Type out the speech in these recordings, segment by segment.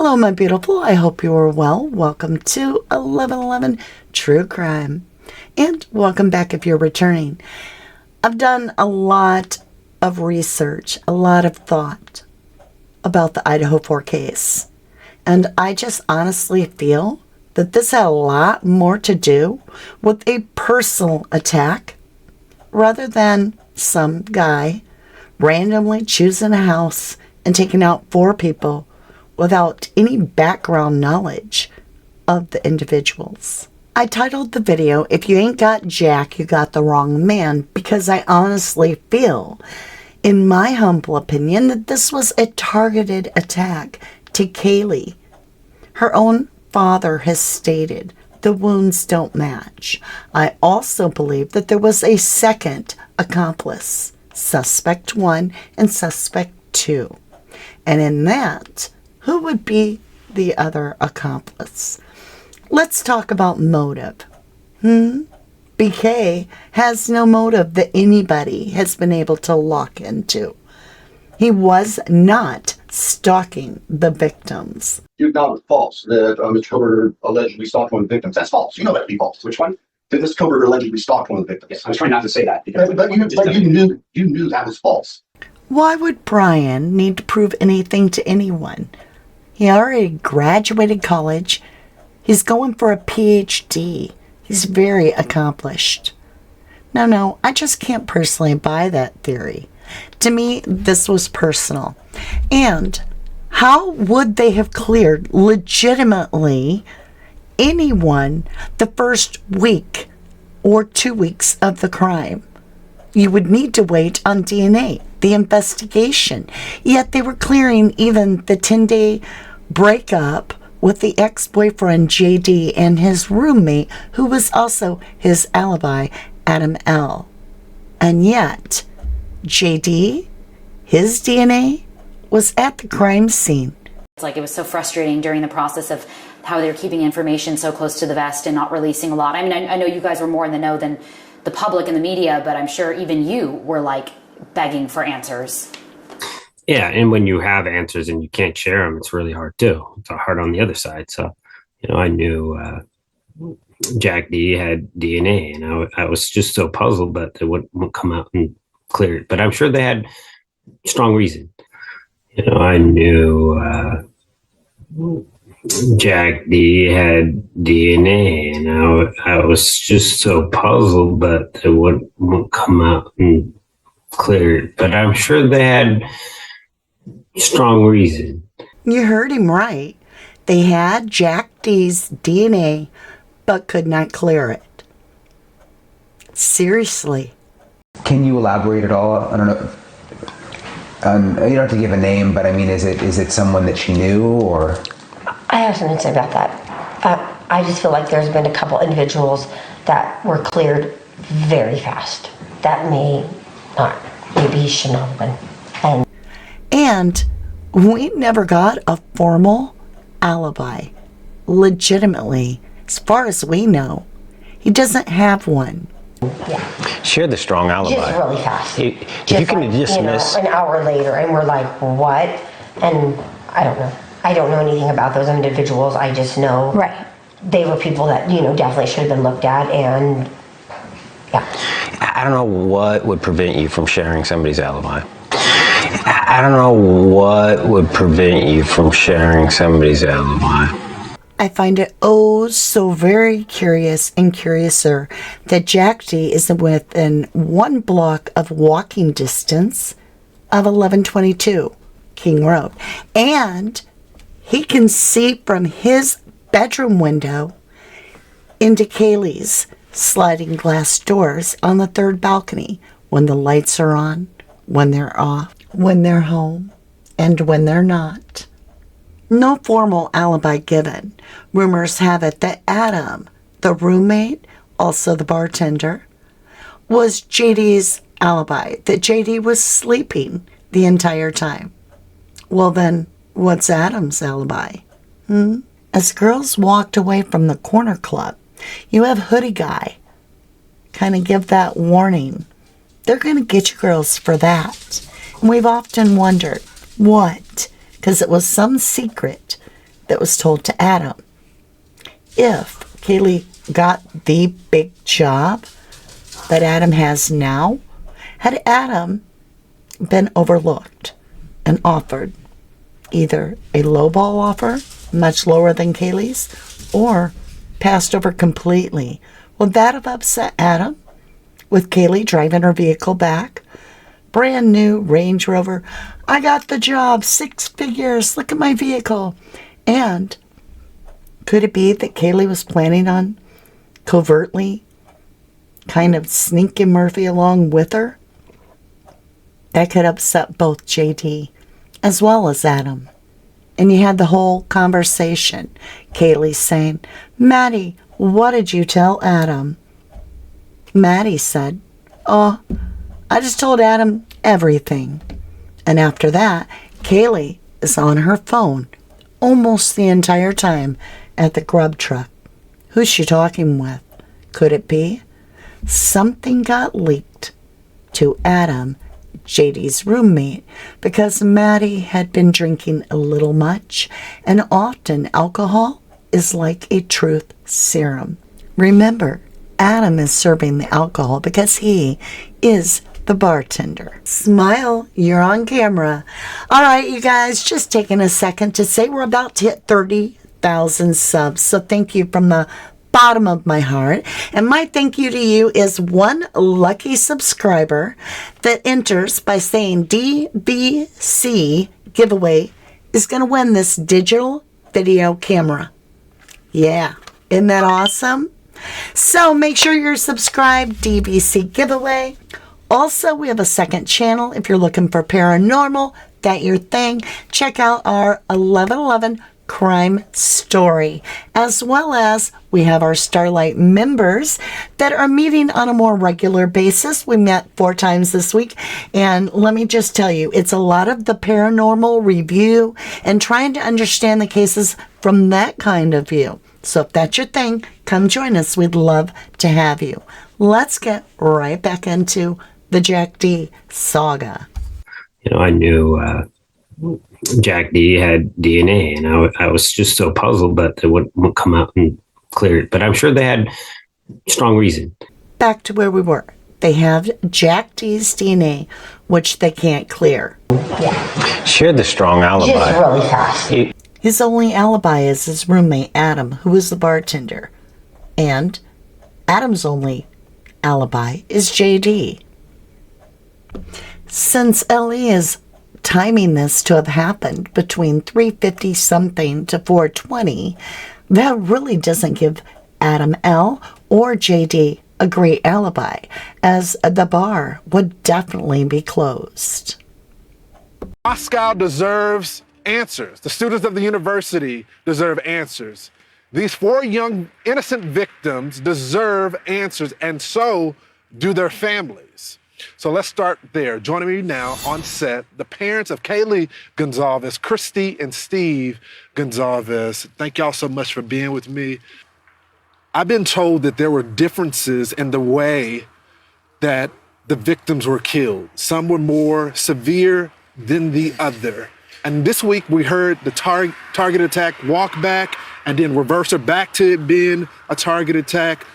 Hello, my beautiful. I hope you are well. Welcome to 1111 True Crime. And welcome back if you're returning. I've done a lot of research, a lot of thought about the Idaho 4 case. And I just honestly feel that this had a lot more to do with a personal attack rather than some guy randomly choosing a house and taking out 4 people without any background knowledge of the individuals. I titled the video, "If You Ain't Got Jack, You Got the Wrong Man," because I honestly feel, in my humble opinion, that this was a targeted attack to Kaylee. Her own father has stated the wounds don't match. I also believe that there was a second accomplice, Suspect 1 and Suspect 2. And in that, who would be the other accomplice? Let's talk about motive. BK has no motive that anybody has been able to lock into. He was not stalking the victims. You found it false that Mr. Covert allegedly stalked one of the victims. That's false. You know that to be false. Which one? That Mr. Covert allegedly stalked one of the victims. Yes, I was trying not to say that. But you knew that was false. Why would Brian need to prove anything to anyone? He already graduated college. He's going for a PhD. He's very accomplished. No, I just can't personally buy that theory. To me, this was personal. And how would they have cleared legitimately anyone the first week or 2 weeks of the crime? You would need to wait on DNA, the investigation. Yet they were clearing even the 10-day breakup with the ex-boyfriend JD and his roommate, who was also his alibi, Adam L. And yet, JD, his DNA was at the crime scene. It's like it was so frustrating during the process of how they were keeping information so close to the vest and not releasing a lot. I mean, I know you guys were more in the know than the public and the media, but I'm sure even you were like begging for answers. Yeah, and when you have answers and you can't share them, it's really hard too. It's hard on the other side. So, I knew Jack D had DNA, and I was just so puzzled that they wouldn't come out and clear it. But I'm sure they had strong reason. I knew Jack D had DNA, and I was just so puzzled that they wouldn't come out and clear it. But I'm sure they had strong reason. You heard him right. They had Jack D's DNA, but could not clear it. Seriously. Can you elaborate at all? I don't know. You don't have to give a name, but I mean, is it someone that she knew, or? I have something to say about that. I just feel like there's been a couple individuals that were cleared very fast. That may not, maybe should not have been. And we never got a formal alibi. Legitimately, as far as we know, he doesn't have one. Yeah. She had the strong alibi. Just really fast. If you can dismiss an hour later, and we're like, what? And I don't know. I don't know anything about those individuals. I just know they were people that, definitely should have been looked at, and yeah. I don't know what would prevent you from sharing somebody's alibi. I don't know what would prevent you from sharing somebody's alibi. I find it so very curious and curiouser that Jack D is within 1 block of walking distance of 1122 King Road. And he can see from his bedroom window into Kaylee's sliding glass doors on the 3rd balcony when the lights are on, when they're off, when they're home, and when they're not. No formal alibi given. Rumors have it that Adam, the roommate, also the bartender, was JD's alibi, that JD was sleeping the entire time. Well then, what's Adam's alibi? As girls walked away from the corner club, you have Hoodie Guy kind of give that warning. They're going to get you girls for that. And we've often wondered, what? Because it was some secret that was told to Adam. If Kaylee got the big job that Adam has now, had Adam been overlooked and offered either a lowball offer, much lower than Kaylee's, or passed over completely, would that have upset Adam? With Kaylee driving her vehicle back? Brand new Range Rover. I got the job, 6 figures, look at my vehicle. And could it be that Kaylee was planning on covertly kind of sneaking Murphy along with her? That could upset both JD as well as Adam. And you had the whole conversation. Kaylee saying, Maddie, what did you tell Adam? Maddie said, oh, I just told Adam everything. And after that, Kaylee is on her phone almost the entire time at the grub truck. Who's she talking with? Could it be something got leaked to Adam, JD's roommate, because Maddie had been drinking a little much, and often alcohol is like a truth serum. Remember, Adam is serving the alcohol because he is the bartender. Smile, you're on camera. All right, you guys, just taking a second to say we're about to hit 30,000 subs. So thank you from the bottom of my heart. And my thank you to you is one lucky subscriber that enters by saying DBC giveaway is going to win this digital video camera. Yeah, isn't that awesome? So make sure you're subscribed, DBC giveaway. Also, we have a second channel if you're looking for paranormal, that your thing. Check out our 1111 crime story, as well as we have our Starlight members that are meeting on a more regular basis. We met 4 times this week, and let me just tell you, it's a lot of the paranormal review and trying to understand the cases from that kind of view. So if that's your thing, come join us. We'd love to have you. Let's get right back into the Jack D saga. You know, I knew Jack D had DNA, and I was just so puzzled that they wouldn't come out and clear it. But I'm sure they had strong reason. Back to where we were. They have Jack D's DNA, which they can't clear. Yeah, Shared the strong alibi. just really fast. His only alibi is his roommate, Adam, who is the bartender. And Adam's only alibi is JD. Since Ellie is timing this to have happened between 3:50 something to 4:20, that really doesn't give Adam L or JD a great alibi, as the bar would definitely be closed. Moscow deserves answers. The students of the university deserve answers. These 4 young innocent victims deserve answers, and so do their families. So let's start there. Joining me now on set, the parents of Kaylee Gonzalez, Christy and Steve Gonzalez. Thank y'all so much for being with me. I've been told that there were differences in the way that the victims were killed. Some were more severe than the other. And this week we heard the target attack walk back and then reverse it back to it being a target attack.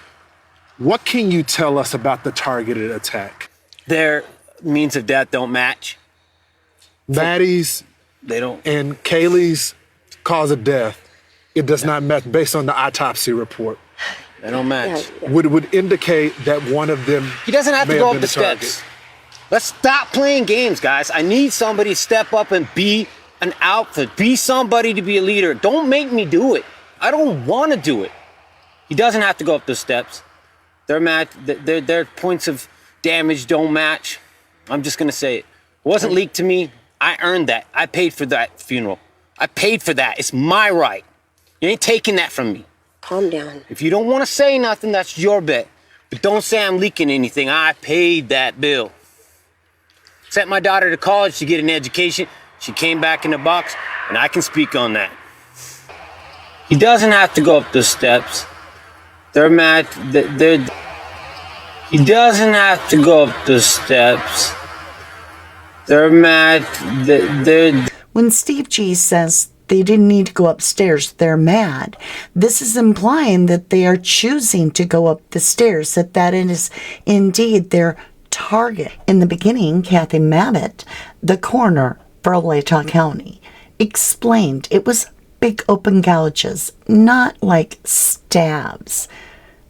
What can you tell us about the targeted attack? Their means of death don't match. Maddie's They don't. and Kaylee's cause of death, it does not match based on the autopsy report. They don't match. Would indicate that one of them He doesn't have may to go have up been the target. steps. Let's stop playing games, guys. I need somebody to step up and be an alpha. Be somebody to be a leader. Don't make me do it. I don't want to do it. He doesn't have to go up the steps. Their points of damage don't match. I'm just gonna say it. It wasn't leaked to me. I earned that. I paid for that funeral. I paid for that. It's my right. You ain't taking that from me. Calm down. If you don't want to say nothing, that's your bet. But don't say I'm leaking anything. I paid that bill. Sent my daughter to college to get an education. She came back in the box, and I can speak on that. He doesn't have to go up the steps. He doesn't have to go up the steps. They're mad. When Steve G says They didn't need to go upstairs. They're mad. This is implying that they are choosing to go up the stairs, that is indeed their target. In the beginning, Kathy Mabbitt, the coroner for Olatah County, explained it was big open gouges, not like stabs.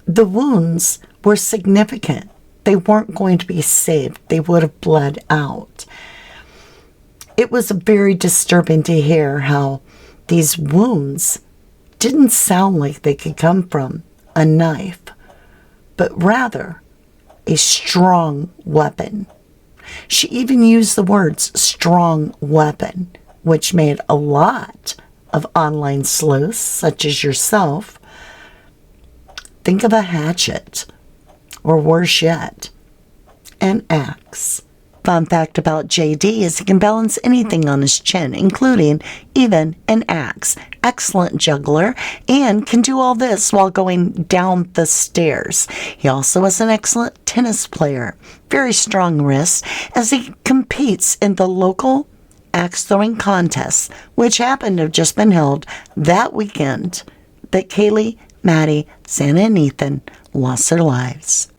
The wounds were significant. They weren't going to be saved. They would have bled out. It was very disturbing to hear how these wounds didn't sound like they could come from a knife, but rather a strong weapon. She even used the words strong weapon, which made a lot of online sleuths, such as yourself, think of a hatchet, or worse yet, an axe. Fun fact about JD is he can balance anything on his chin, including even an axe. Excellent juggler, and can do all this while going down the stairs. He also is an excellent tennis player. Very strong wrists as he competes in the local axe throwing contest, which happened to have just been held that weekend that Kaylee, Maddie, Santa, and Ethan lost their lives.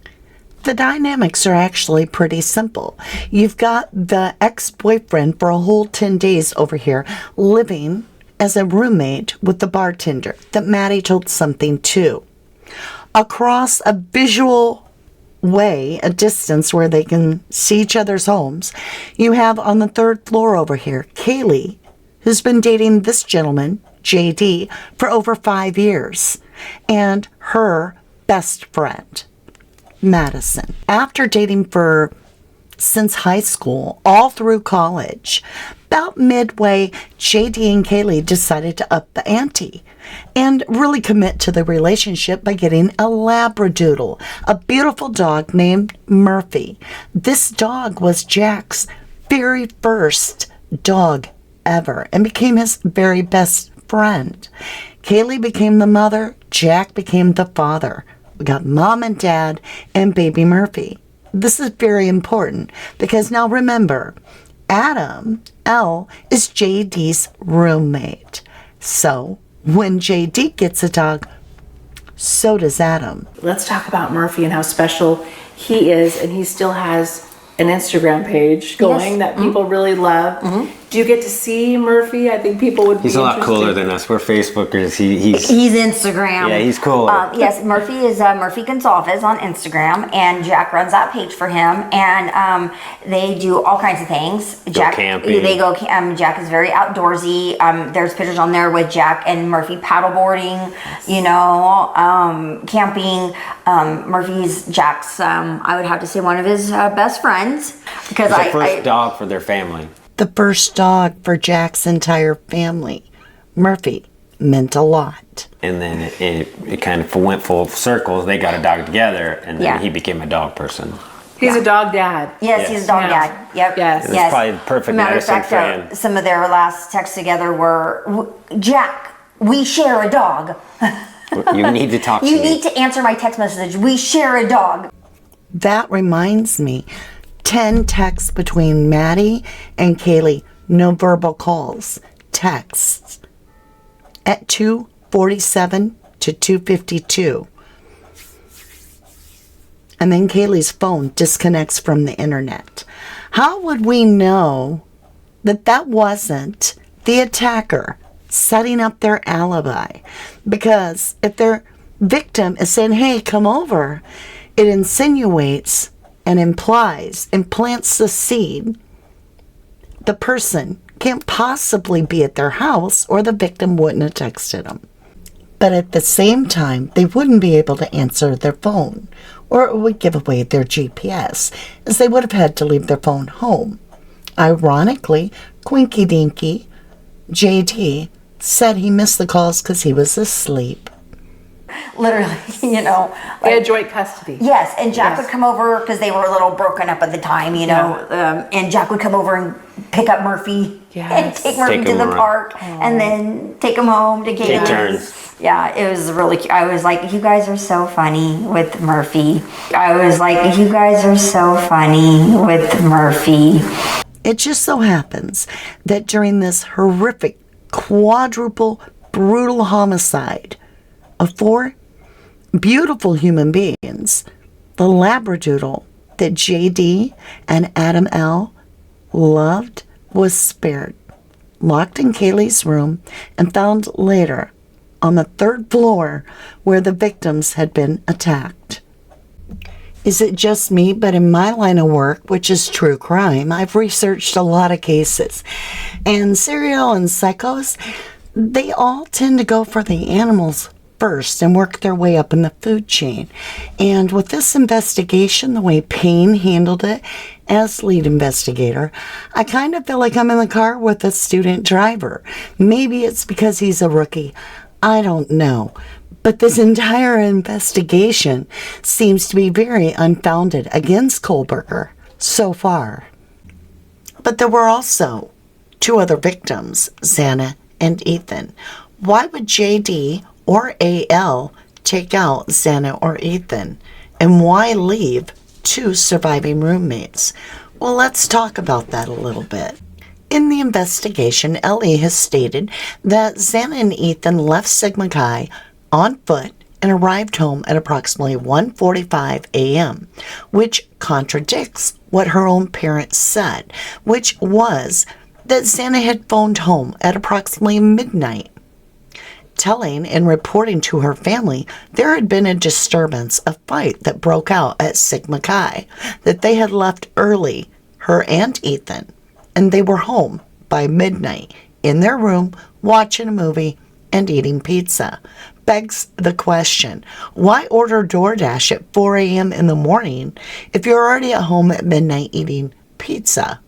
The dynamics are actually pretty simple. You've got the ex-boyfriend for a whole 10 days over here living as a roommate with the bartender that Maddie told something to. Across a visual way, a distance where they can see each other's homes, you have on the third floor over here, Kaylee, who's been dating this gentleman, JD, for over 5 years, and her best friend, Madison. After dating since high school, all through college, about midway, JD and Kaylee decided to up the ante and really commit to the relationship by getting a Labradoodle, a beautiful dog named Murphy. This dog was Jack's very first dog ever and became his very best friend. Kaylee became the mother, Jack became the father. We got mom and dad and baby Murphy. This is very important because now remember, Adam, L, is JD's roommate. So when JD gets a dog, so does Adam. Let's talk about Murphy and how special he is, and he still has an Instagram page going that people really love. Do you get to see Murphy? I think people would be He's a lot interested. cooler than us. We're Facebookers. He's Instagram. Yeah, he's cooler. Yes, Murphy is Murphy Goncalves on Instagram, and Jack runs that page for him. And they do all kinds of things. Jack, camping. They go. Jack is very outdoorsy. There's pictures on there with Jack and Murphy paddleboarding. You know, camping. Murphy's Jack's. I would have to say one of his best friends because He's the first dog for their family. The first dog for Jack's entire family. Murphy meant a lot. And then it kind of went full circle. They got a dog together, and then he became a dog person. He's a dog dad. Yes, he's a dog dad. Yep. Yes. That's probably the perfect Matter of medicine fact, fan. some of their last texts together were, Jack, we share a dog. You need to talk to You me. need to answer my text message. We share a dog. That reminds me, 10 texts between Maddie and Kaylee, no verbal calls, texts at 2:47 to 2:52. And then Kaylee's phone disconnects from the internet. How would we know that that wasn't the attacker setting up their alibi? Because if their victim is saying, hey, come over, it insinuates and implants the seed. The person can't possibly be at their house or the victim wouldn't have texted them. But at the same time, they wouldn't be able to answer their phone or it would give away their GPS as they would have had to leave their phone home. Ironically, Quinky Dinky, JD, said he missed the calls because he was asleep. Literally, you know. They had joint custody. Yes, and Jack would come over because they were a little broken up at the time, you know. And Jack would come over and pick up Murphy and take Murphy to the park and then take him home to Take Kaylee. turns. Yeah, it was really cute. I was like, you guys are so funny with Murphy. It just so happens that during this horrific quadruple brutal homicide of 4 beautiful human beings. The Labradoodle that JD and Adam L. loved was spared, locked in Kaylee's room, and found later on the 3rd floor where the victims had been attacked. Is it just me, but in my line of work, which is true crime, I've researched a lot of cases, and serial and psychos, they all tend to go for the animals first and work their way up in the food chain. And with this investigation, the way Payne handled it as lead investigator, I kind of feel like I'm in the car with a student driver. Maybe it's because he's a rookie. I don't know. But this entire investigation seems to be very unfounded against Kohlberger so far. But there were also 2 other victims, Xana and Ethan. Why would JD or AL take out Xana or Ethan? And why leave 2 surviving roommates? Well, let's talk about that a little bit. In the investigation, Ellie has stated that Xana and Ethan left Sigma Chi on foot and arrived home at approximately 1:45 a.m., which contradicts what her own parents said, which was that Xana had phoned home at approximately midnight, telling and reporting to her family there had been a disturbance, a fight that broke out at Sigma Chi, that they had left early, her and Ethan, and they were home by midnight in their room watching a movie and eating pizza. Begs the question, why order DoorDash at 4 a.m. in the morning if you're already at home at midnight eating pizza?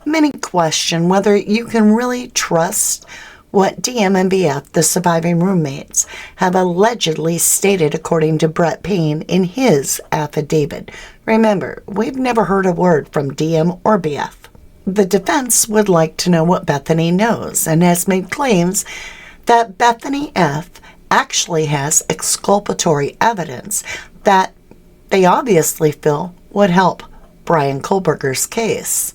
Many question whether you can really trust what DM and BF, the surviving roommates, have allegedly stated according to Brett Payne in his affidavit. Remember, we've never heard a word from DM or BF. The defense would like to know what Bethany knows and has made claims that Bethany F. actually has exculpatory evidence that they obviously feel would help Brian Kohlberger's case.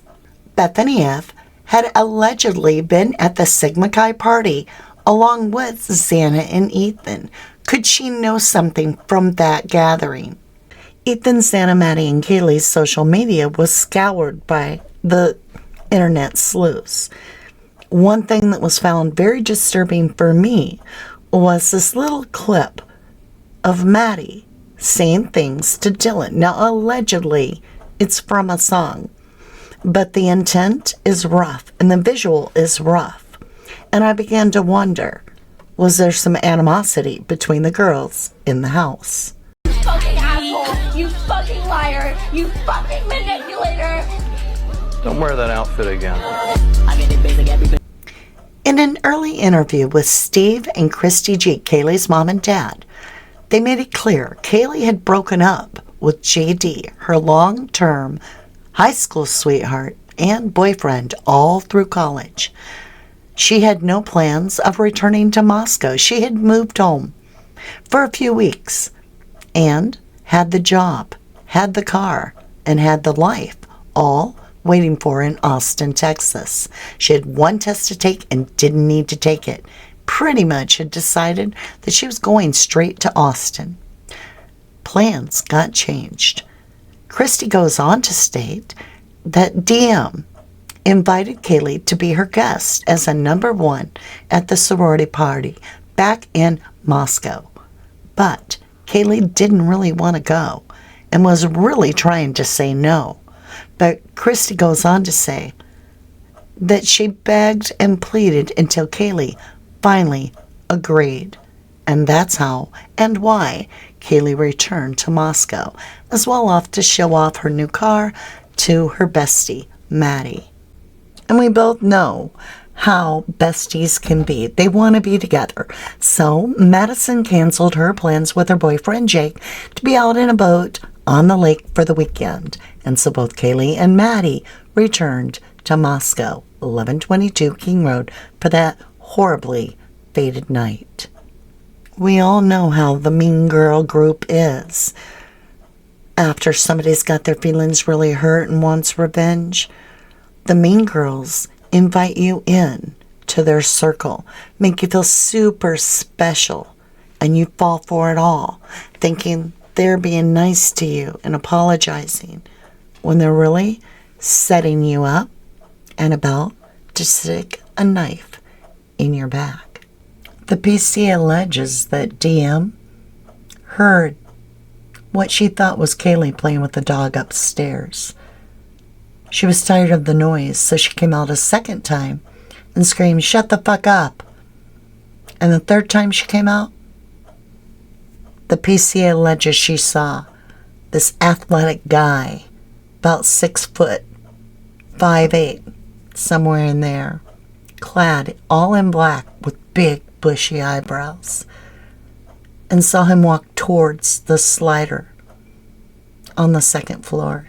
Bethany F. had allegedly been at the Sigma Chi party along with Xana and Ethan. Could she know something from that gathering? Ethan, Xana, Maddie, and Kaylee's social media was scoured by the internet sleuths. One thing that was found very disturbing for me was this little clip of Maddie saying things to Dylan. Now, allegedly, it's from a song, but the intent is rough and the visual is rough. And I began to wonder, was there some animosity between the girls in the house? You fucking asshole! You fucking liar! You fucking manipulator! Don't wear that outfit again. In an early interview with Steve and Christy G, Kaylee's mom and dad, they made it clear Kaylee had broken up with JD, her long-term high school sweetheart and boyfriend, all through college. She had no plans of returning to Moscow. She had moved home for a few weeks and had the job, had the car, and had the life, all waiting for her in Austin, Texas. She had one test to take and didn't need to take it. Pretty much had decided that she was going straight to Austin. Plans got changed. Christy goes on to state that DM invited Kaylee to be her guest as a number 1 at the sorority party back in Moscow. But Kaylee didn't really want to go and was really trying to say no. But Christy goes on to say that she begged and pleaded until Kaylee finally agreed. And that's how and why Kaylee returned to Moscow, as well off to show off her new car to her bestie, Maddie. And we both know how besties can be. They want to be together. So Madison canceled her plans with her boyfriend Jake to be out in a boat on the lake for the weekend. And so both Kaylee and Maddie returned to Moscow, 1122 King Road, for that horribly fated night. We all know how the mean girl group is. After somebody's got their feelings really hurt and wants revenge, the mean girls invite you in to their circle, make you feel super special, and you fall for it all, thinking they're being nice to you and apologizing, when they're really setting you up and about to stick a knife in your back. The PC alleges that DM heard what she thought was Kaylee playing with the dog upstairs. She was tired of the noise, so she came out a second time and screamed, "Shut the fuck up." And the third time she came out, the PCA alleges she saw this athletic guy, about 6 foot, 5'8", somewhere in there, clad all in black with big bushy eyebrows, and saw him walk towards the slider on the second floor.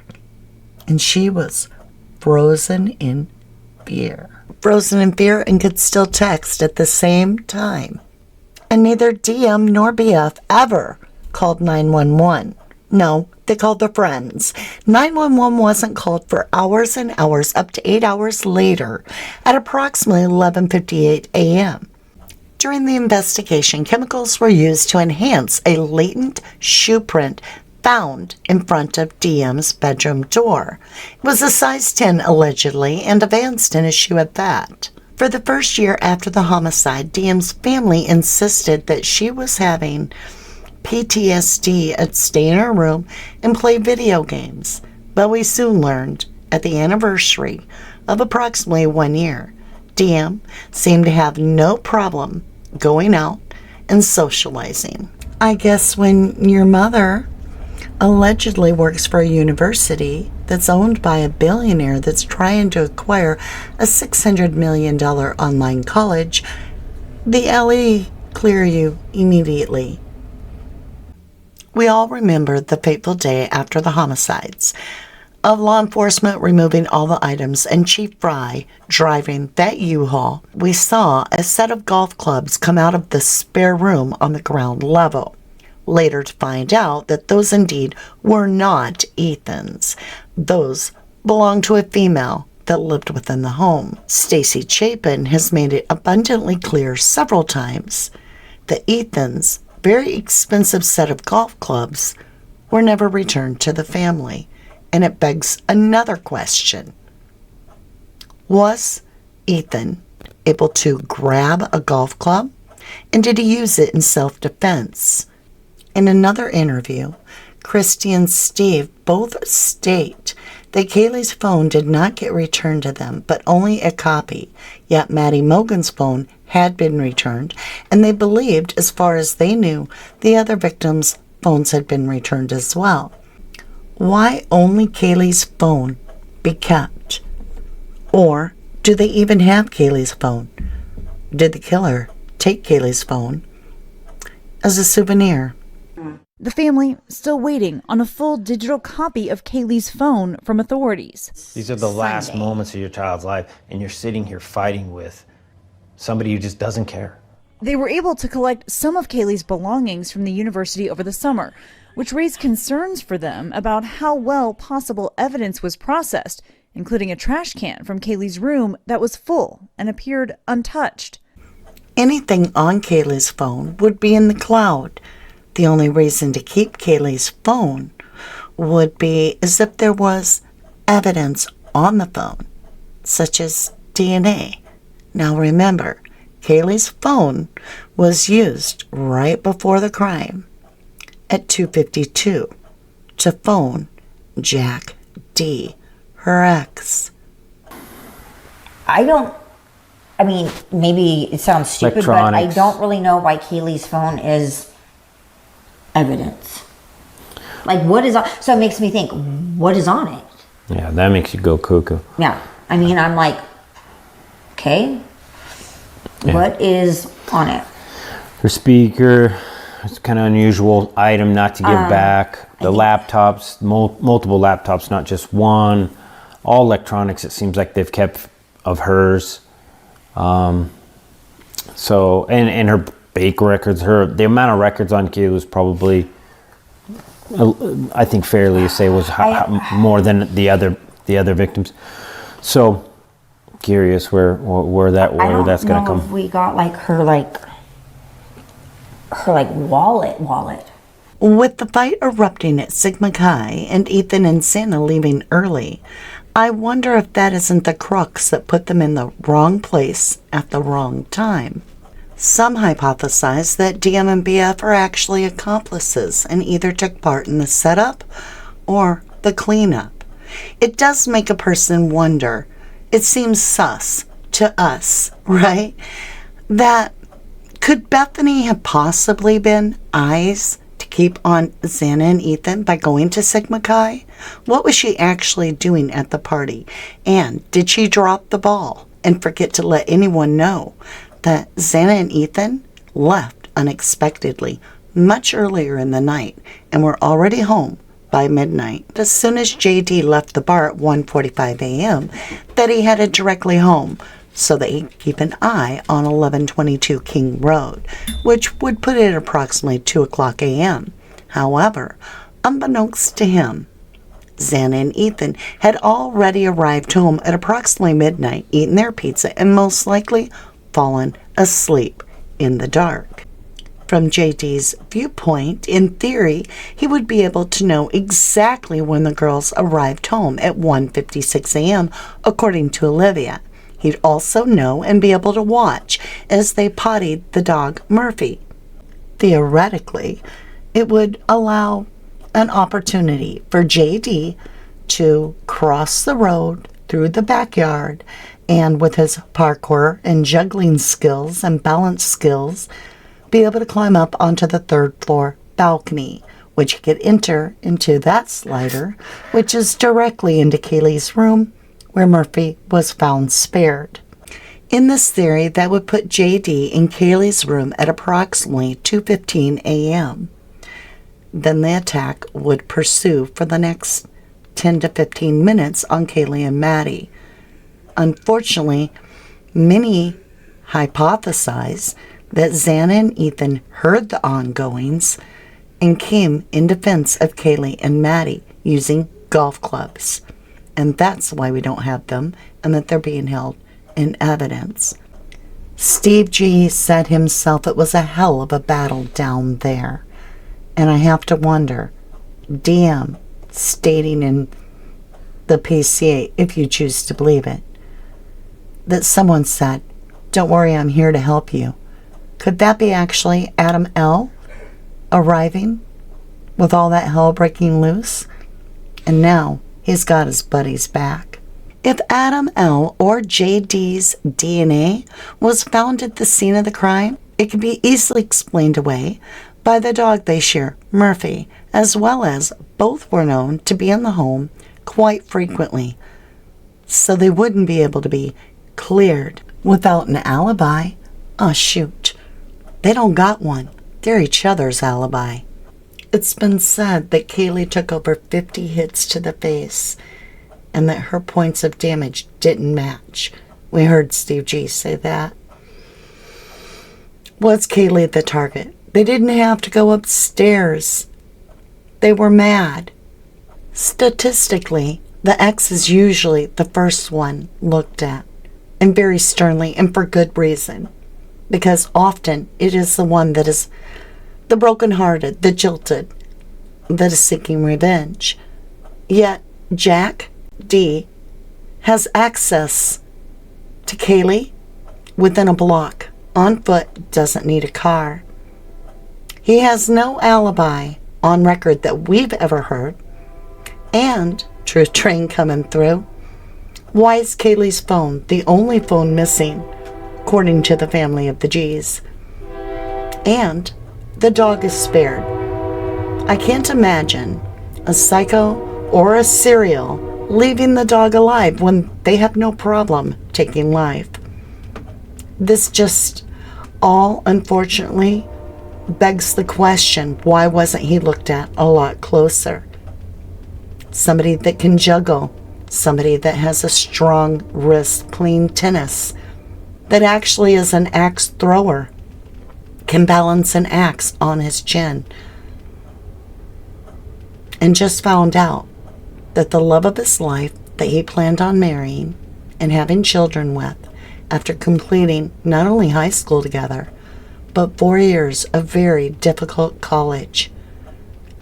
And she was frozen in fear. Frozen in fear and could still text at the same time. And neither DM nor BF ever called 911. No, they called their friends. 911 wasn't called for hours and hours, up to 8 hours later, at approximately 11:58 a.m. During the investigation, chemicals were used to enhance a latent shoe print found in front of DM's bedroom door. It was a size 10 allegedly, and advanced in a shoe at that. For the first year after the homicide, DM's family insisted that she was having PTSD and stay in her room and play video games. But we soon learned, at the anniversary of approximately 1 year, DM seemed to have no problem going out and socializing. I guess when your mother allegedly works for a university that's owned by a billionaire that's trying to acquire a $600 million online college, the LE clear you immediately. We all remember the fateful day after the homicides, of law enforcement removing all the items and Chief Fry driving that U-Haul. We saw a set of golf clubs come out of the spare room on the ground level. Later to find out that those indeed were not Ethan's. Those belonged to a female that lived within the home. Stacy Chapin has made it abundantly clear several times that Ethan's very expensive set of golf clubs were never returned to the family. And it begs another question. Was Ethan able to grab a golf club? And did he use it in self-defense? In another interview, Christy and Steve both state that Kaylee's phone did not get returned to them, but only a copy. Yet Maddie Mogan's phone had been returned, and they believed, as far as they knew, the other victims' phones had been returned as well. Why only Kaylee's phone be kept? Or do they even have Kaylee's phone? Did the killer take Kaylee's phone as a souvenir? The family still waiting on a full digital copy of Kaylee's phone from authorities. These are the last moments of your child's life, and you're sitting here fighting with somebody who just doesn't care. They were able to collect some of Kaylee's belongings from the university over the summer, which raised concerns for them about how well possible evidence was processed, including a trash can from Kaylee's room that was full and appeared untouched. Anything on Kaylee's phone would be in the cloud. The only reason to keep Kaylee's phone would be as if there was evidence on the phone, such as DNA. Now remember, Kaylee's phone was used right before the crime at 2:52 to phone Jack D., her ex. I mean, maybe it sounds stupid, but I don't really know why Kaylee's phone is evidence. Like, what is on? So it makes me think, what is on it? Yeah, that makes you go cuckoo. Yeah, I mean, I'm like, okay, what is on it? Her speaker. It's kind of unusual item not to give back. The laptops, multiple laptops, not just one. All electronics, it seems like they've kept of hers. So, and her bake records, the amount of records on Kaylee was probably, I think fairly to say, was more than the other victims. So curious where that's I gonna don't know if come. we got like her wallet. With the fight erupting at Sigma Chi and Ethan and Santa leaving early, I wonder if that isn't the crux that put them in the wrong place at the wrong time. Some hypothesize that DM and BF are actually accomplices and either took part in the setup or the cleanup. It does make a person wonder. It seems sus to us, right? That could Bethany have possibly been eyes to keep on Xana and Ethan by going to Sigma Chi? What was she actually doing at the party? And did she drop the ball and forget to let anyone know that Xana and Ethan left unexpectedly much earlier in the night and were already home by midnight? As soon as JD left the bar at 1:45 a.m., that he headed directly home so that he could keep an eye on 1122 King Road, which would put it at approximately 2 o'clock a.m. However, unbeknownst to him, Xana and Ethan had already arrived home at approximately midnight, eaten their pizza, and most likely fallen asleep in the dark. From JD's viewpoint, in theory, he would be able to know exactly when the girls arrived home at 1:56 a.m., according to Olivia. He'd also know and be able to watch as they pottied the dog Murphy. Theoretically, it would allow an opportunity for JD to cross the road through the backyard and, with his parkour and juggling skills and balance skills, be able to climb up onto the third floor balcony, which he could enter into that slider, which is directly into Kaylee's room, where Murphy was found spared. In this theory, that would put JD in Kaylee's room at approximately 2:15 a.m. Then the attack would pursue for the next 10 to 15 minutes on Kaylee and Maddie. Unfortunately, many hypothesize that Xana and Ethan heard the ongoings and came in defense of Kaylee and Maddie using golf clubs. And that's why we don't have them and that they're being held in evidence. Steve G said himself it was a hell of a battle down there. And I have to wonder, DM stating in the PCA, if you choose to believe it, that someone said, "Don't worry, I'm here to help you." Could that be actually Adam L. arriving with all that hell breaking loose? And now he's got his buddies back. If Adam L. or JD's DNA was found at the scene of the crime, it can be easily explained away by the dog they share, Murphy, as well as both were known to be in the home quite frequently, so they wouldn't be able to be cleared without an alibi. Oh, shoot. They don't got one. They're each other's alibi. It's been said that Kaylee took over 50 hits to the face and that her points of damage didn't match. We heard Steve G say that. Was Kaylee the target? They didn't have to go upstairs. They were mad. Statistically, the ex is usually the first one looked at, and very sternly, and for good reason, because often it is the one that is the brokenhearted, the jilted, that is seeking revenge. Yet Jack D has access to Kaylee within a block, on foot, doesn't need a car. He has no alibi on record that we've ever heard. And, truth train coming through, why is Kaylee's phone the only phone missing, according to the family of the G's? And the dog is spared. I can't imagine a psycho or a serial leaving the dog alive when they have no problem taking life. This just all, unfortunately, begs the question, why wasn't he looked at a lot closer? Somebody that can juggle, somebody that has a strong wrist playing tennis, that actually is an axe thrower, can balance an axe on his chin, and just found out that the love of his life that he planned on marrying and having children with after completing not only high school together, but 4 years of very difficult college.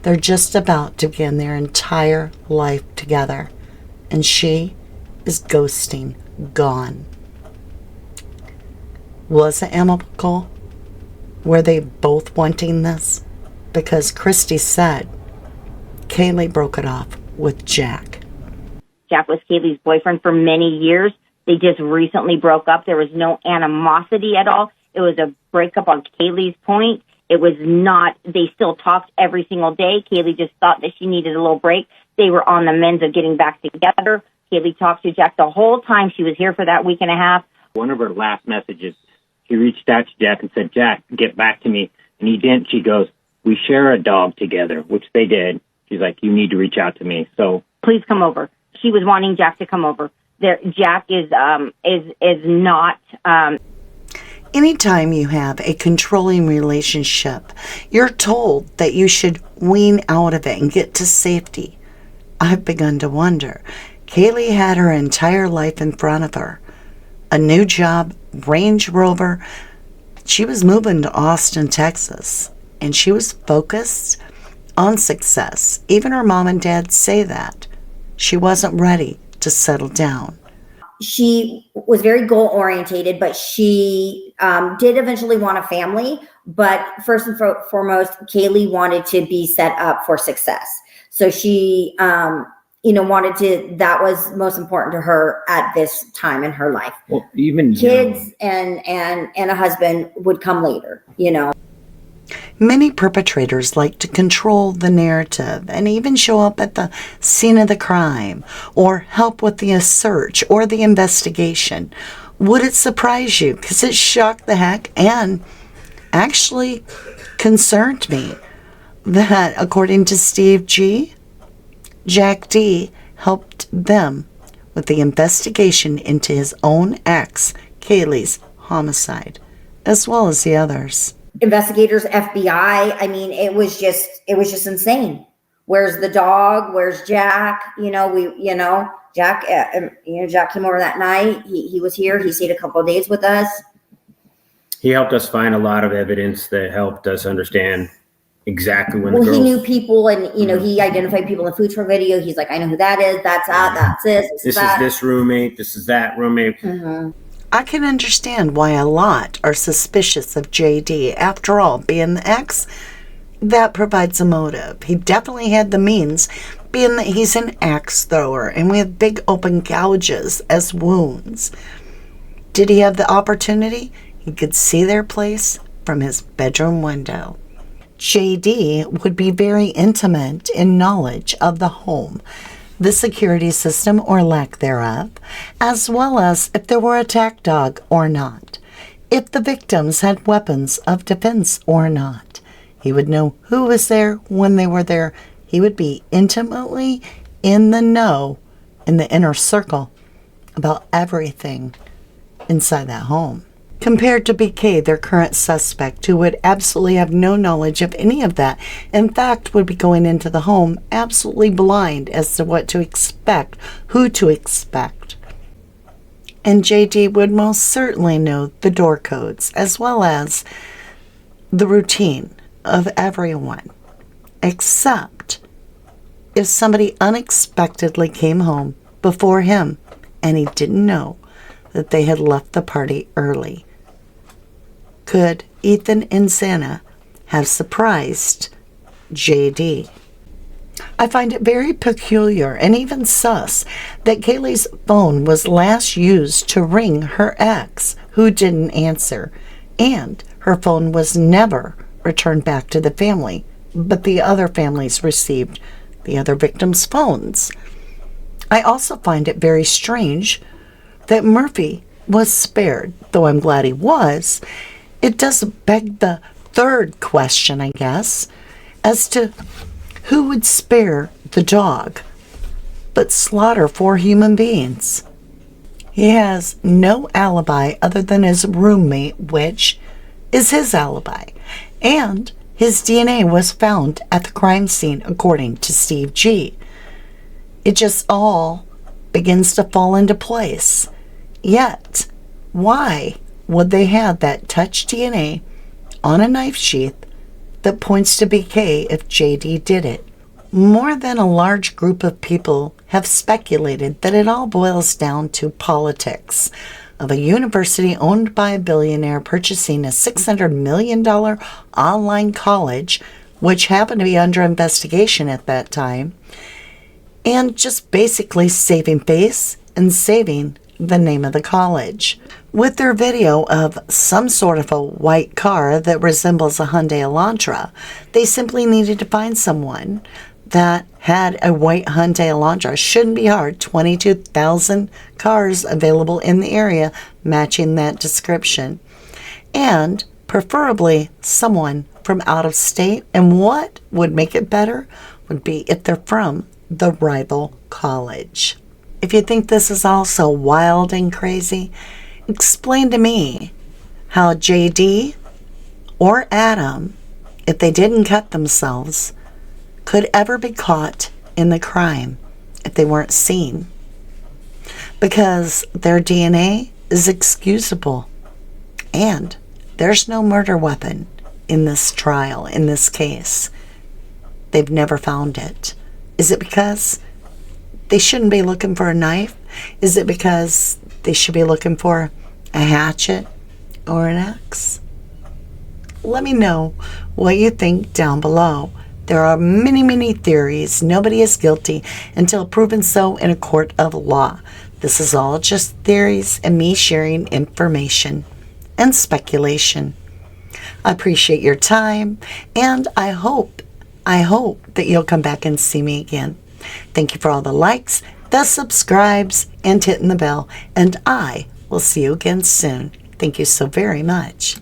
They're just about to begin their entire life together, and she is ghosting, gone. Was it amicable? Were they both wanting this? Because Christy said Kaylee broke it off with Jack. Jack was Kaylee's boyfriend for many years. They just recently broke up. There was no animosity at all. It was a breakup on Kaylee's point. It was not, they still talked every single day. Kaylee just thought that she needed a little break. They were on the mend of getting back together. Kaylee talked to Jack the whole time she was here for that week and a half. One of her last messages, she reached out to Jack and said, Jack, get back to me. And he didn't. She goes, we share a dog together, which they did. She's like, you need to reach out to me. So please come over. She was wanting Jack to come over. Jack is not. Anytime you have a controlling relationship, you're told that you should wean out of it and get to safety. I've begun to wonder. Kaylee had her entire life in front of her. A new job, Range Rover. She was moving to Austin, Texas, and she was focused on success. Even her mom and dad say that. She wasn't ready to settle down. She was very goal orientated, but she did eventually want a family. But first and foremost, Kaylee wanted to be set up for success. So she, wanted to, that was most important to her at this time in her life. Well, even kids and a husband would come later, Many perpetrators like to control the narrative and even show up at the scene of the crime or help with the search or the investigation. Would it surprise you? Because it shocked the heck and actually concerned me that, according to Steve G., Jack D. helped them with the investigation into his own ex, Kaylee's homicide, as well as the others. Investigators, FBI. I mean, it was just insane. Where's the dog? Where's Jack? Jack. Jack came over that night. He was here. He stayed a couple of days with us. He helped us find a lot of evidence that helped us understand exactly when. Well, he knew people, and he identified people in the food truck video. He's like, I know who that is. That's that. That's this. This is this roommate. This is that roommate. Mm-hmm. I can understand why a lot are suspicious of JD. After all, being the ex, that provides a motive. He definitely had the means, being that he's an axe thrower, and we have big open gouges as wounds. Did he have the opportunity? He could see their place from his bedroom window. JD would be very intimate in knowledge of the home, the security system or lack thereof, as well as if there were a attack dog or not, if the victims had weapons of defense or not. He would know who was there when they were there. He would be intimately in the know, in the inner circle, about everything inside that home. Compared to BK, their current suspect, who would absolutely have no knowledge of any of that, in fact would be going into the home absolutely blind as to what to expect, who to expect. And JD would most certainly know the door codes as well as the routine of everyone, except if somebody unexpectedly came home before him and he didn't know that they had left the party early. Could Ethan and Santa have surprised JD? I find it very peculiar and even sus that Kaylee's phone was last used to ring her ex, who didn't answer, and her phone was never returned back to the family, but the other families received the other victims' phones. I also find it very strange that Murphy was spared, though I'm glad he was. It does beg the third question, I guess, as to who would spare the dog but slaughter 4 human beings. He has no alibi other than his roommate, which is his alibi, and his DNA was found at the crime scene, according to Steve G. It just all begins to fall into place. Yet, why would they have that touch DNA on a knife sheath that points to BK if JD did it? More than a large group of people have speculated that it all boils down to politics of a university owned by a billionaire purchasing a $600 million online college, which happened to be under investigation at that time, and just basically saving face and saving the name of the college. With their video of some sort of a white car that resembles a Hyundai Elantra, they simply needed to find someone that had a white Hyundai Elantra. Shouldn't be hard. 22,000 cars available in the area matching that description. And preferably someone from out of state. And what would make it better would be if they're from the rival college. If you think this is all so wild and crazy, explain to me how JD or Adam, if they didn't cut themselves, could ever be caught in the crime if they weren't seen. Because their DNA is excusable. And there's no murder weapon in this trial, in this case. They've never found it. Is it because they shouldn't be looking for a knife? Is it because they should be looking for a hatchet or an axe? Let me know what you think down below. There are many, many theories. Nobody is guilty until proven so in a court of law. This is all just theories and me sharing information and speculation. I appreciate your time, and I hope that you'll come back and see me again. Thank you for all the likes, the subscribes, and hitting the bell, and I will see you again soon. Thank you so very much.